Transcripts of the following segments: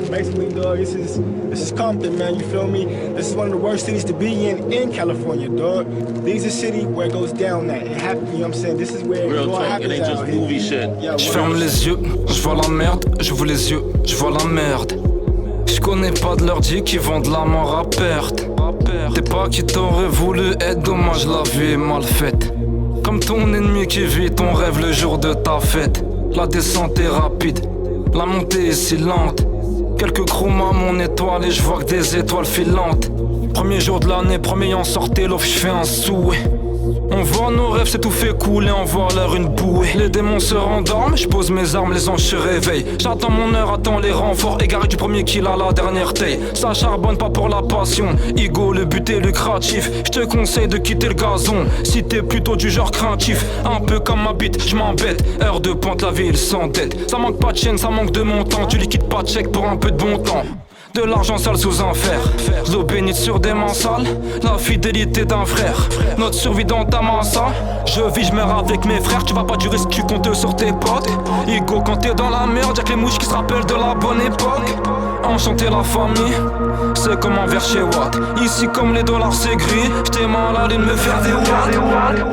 Basically, dog, this is Compton, man, you feel me? This is one of the worst cities to be in California, dog. This is a city where it goes down that. It happens, you know what I'm saying? This is where Real it all talk, it happens ain't just out here. movie shit. Je ferme les yeux, je vois la merde, j'ouvre les yeux, je vois la merde. Je connais pas de leur dit qui vendent la mort à perte. T'es pas qui t'aurait voulu être, dommage la vie est mal faite. Comme ton ennemi qui vit ton rêve le jour de ta fête. La descente est rapide, la montée est si lente. Quelques chromes à mon étoile et je vois que des étoiles filantes. Premier jour de l'année, premier en sortie, l'offre je fais un souhait. On voit nos rêves s'étouffer, couler, on voit l'air une bouée. Les démons se rendorment, je pose mes armes, les anges se réveillent. J'attends mon heure, attends les renforts, égaré du premier kill à la dernière taille. Ça charbonne pas pour la passion, ego, le but est lucratif. Je te conseille de quitter le gazon, si t'es plutôt du genre craintif. Un peu comme ma bite, je m'embête, heure de pointe, la ville sans dette. Ça manque pas de chaîne, ça manque de montant, tu liquides pas de chèque pour un peu de bon temps. De l'argent sale sous un fer, l'eau bénite sur des mains sales, la fidélité d'un frère, notre survie dans ta massa. Je vis, je meurs avec mes frères, tu vas pas durer si tu comptes sur tes potes. Ego quand t'es dans la merde, y'a que les mouches qui se rappellent de la bonne époque. Enchanter la famille, c'est comme un verre chez Watt. Ici comme les dollars c'est gris, j't'ai mal à me faire des watts.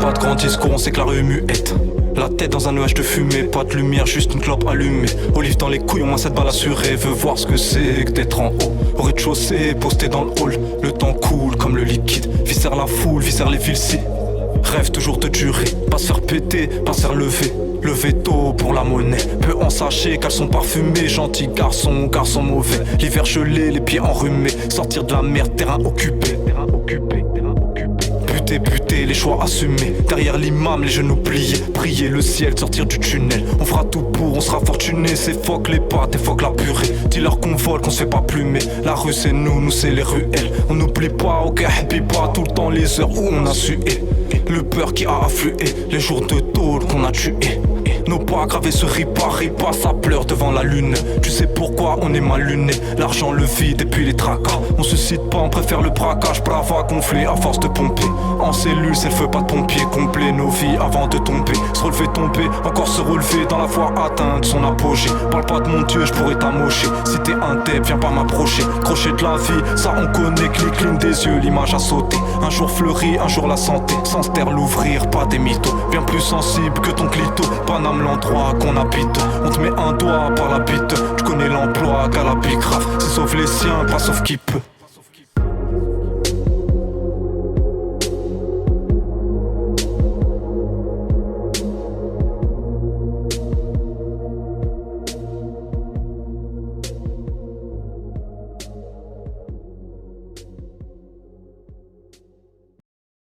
Pas de grand discours, on sait que la rue est muette. La tête dans un nuage de fumée, pas de lumière, juste une clope allumée. Olive dans les couilles, au moins 7 balles assurées. Veux voir ce que c'est que d'être en haut. Au rez-de-chaussée, posté dans le hall. Le temps coule comme le liquide. Viscère la foule, viscère les villes-ci. Rêve toujours de durer, pas se faire péter, pas se faire lever. Lever tôt pour la monnaie, peu en sachet, caleçon parfumé. Gentil garçon, garçon mauvais. L'hiver gelé, les pieds enrhumés. Sortir de la merde, terrain occupé. Buter, les choix assumés. Derrière l'imam, les genoux pliés. Prier le ciel, sortir du tunnel. On fera tout pour, on sera fortuné. C'est fuck les pâtes et fuck la purée. Dis-leur qu'on vole, qu'on se fait pas plumer. La rue c'est nous c'est les ruelles. On n'oublie pas, ok, happy pas. Tout le temps les heures où on a sué. Le peur qui a afflué. Les jours de tôle qu'on a tué. Nos pas gravés se ripa, ça pleure devant la lune. Tu sais pourquoi on est mal luné. L'argent, le vide et puis les tracas. On se cite pas, on préfère le braquage. Brava gonflé à force de pomper. En cellule, c'est le feu, pas de pompier complet. Nos vies avant de tomber. Se relever, tomber, encore se relever. Dans la foi atteindre son apogée. Parle pas de mon Dieu, je pourrais t'amocher. Si t'es un deb, viens pas m'approcher. Crochet de la vie, ça on connaît. Cligne des yeux, l'image a sauté. Un jour fleuri, un jour la santé. Sans se taire l'ouvrir, pas des mythos. Bien plus sensible que ton clito. Paname l'endroit qu'on habite. On te met un doigt par la bite. Tu connais l'emploi qu'à la bicrave. C'est sauf les siens, pas sauf qui peut.